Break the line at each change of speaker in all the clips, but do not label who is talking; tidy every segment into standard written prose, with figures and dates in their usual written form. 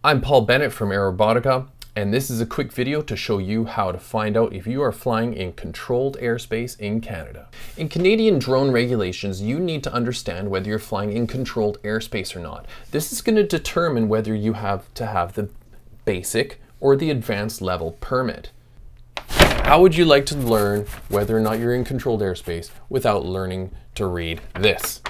I'm Paul Bennett from Aerobotica, and this is a quick video to show you how to find out if you are flying in controlled airspace in Canada. In Canadian drone regulations, you need to understand whether you're flying in controlled airspace or not. This is going to determine whether you have to have the basic or the advanced level permit. How would you like to learn whether or not you're in controlled airspace without learning to read this?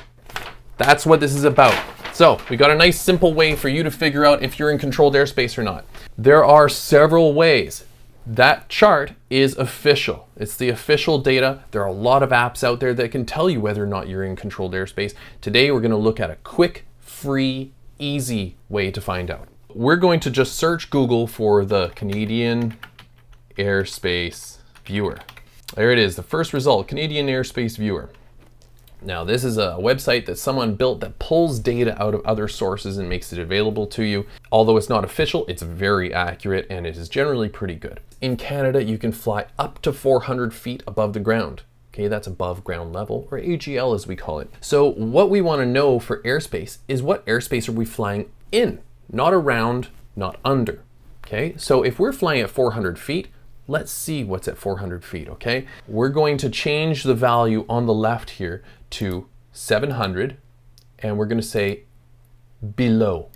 That's what this is about. So we got a nice simple way for you to figure out if you're in controlled airspace or not. There are several ways. That chart is official. It's the official data. There are a lot of apps out there that can tell you whether or not you're in controlled airspace. Today we're going to look at a quick, free, easy way to find out. We're going to just search Google for the Canadian Airspace Viewer. There it is, the first result, Canadian Airspace Viewer. Now this is a website that someone built that pulls data out of other sources and makes it available to you. Although it's not official, it's very accurate and it is generally pretty good. In Canada, you can fly up to 400 feet above the ground. Okay, that's above ground level, or AGL as we call it. So what we want to know for airspace is what airspace are we flying in, not around, not under. Okay, so if we're flying at 400 feet, let's see what's at 400 feet, okay? We're going to change the value on the left here to 700, and we're gonna say below.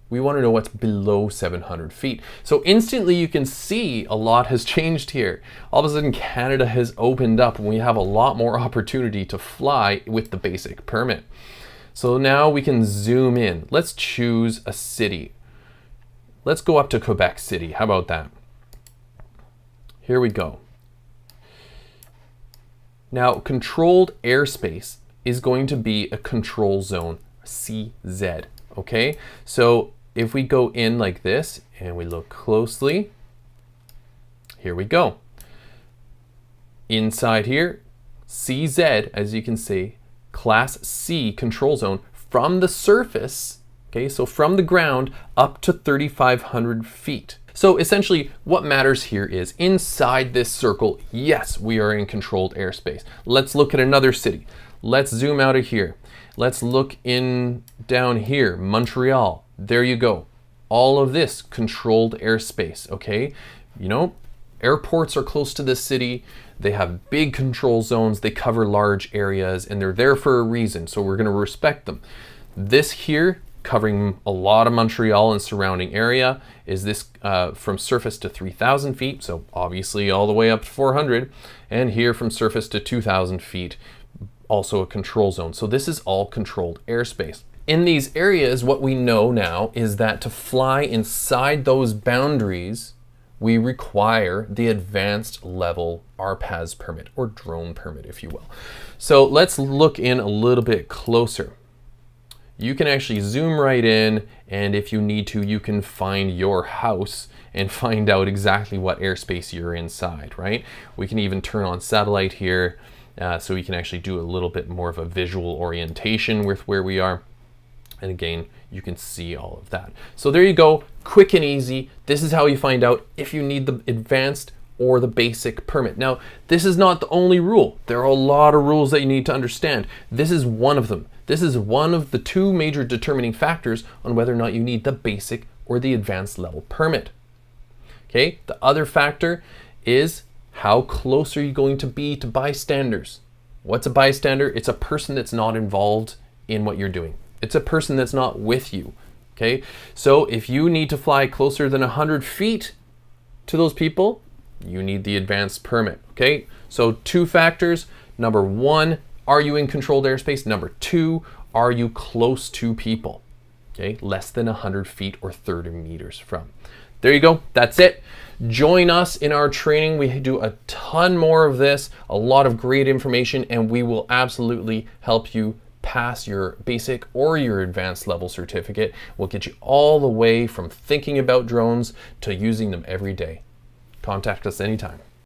We wanna know what's below 700 feet. So instantly you can see a lot has changed here. All of a sudden Canada has opened up and we have a lot more opportunity to fly with the basic permit. So now we can zoom in. Let's choose a city. Let's go up to Quebec City, how about that? Here we go. Now, controlled airspace is going to be a control zone, CZ, okay? So if we go in like this and we look closely, here we go. Inside here, CZ, as you can see, Class C control zone from the surface, okay, so from the ground up to 3,500 feet. So essentially what matters here is inside this circle, yes, we are in controlled airspace. Let's look at another city. Let's zoom out of here. Let's look in down here, Montreal. There you go. All of this controlled airspace, okay? You know, airports are close to the city. They have big control zones. They cover large areas and they're there for a reason. So we're gonna respect them. This here, covering a lot of Montreal and surrounding area, is this from surface to 3,000 feet, so obviously all the way up to 400, and here from surface to 2,000 feet, also a control zone. So this is all controlled airspace. In these areas, what we know now is that to fly inside those boundaries, we require the advanced level RPAS permit, or drone permit, if you will. So let's look in a little bit closer. You can actually zoom right in, and if you need to, you can find your house and find out exactly what airspace you're inside, right? We can even turn on satellite here, so we can actually do a little bit more of a visual orientation with where we are. And again, you can see all of that. So there you go, quick and easy. This is how you find out if you need the advanced or the basic permit. Now, this is not the only rule. There are a lot of rules that you need to understand. This is one of them. This is one of the two major determining factors on whether or not you need the basic or the advanced level permit. Okay, the other factor is how close are you going to be to bystanders? What's a bystander? It's a person that's not involved in what you're doing. It's a person that's not with you. Okay, so if you need to fly closer than 100 feet to those people, you need the advanced permit. Okay, so two factors. Number one, are you in controlled airspace? Number two, are you close to people? Okay, less than 100 feet or 30 meters from. There you go, that's it. Join us in our training. We do a ton more of this, a lot of great information, and we will absolutely help you pass your basic or your advanced level certificate. We'll get you all the way from thinking about drones to using them every day. Contact us anytime.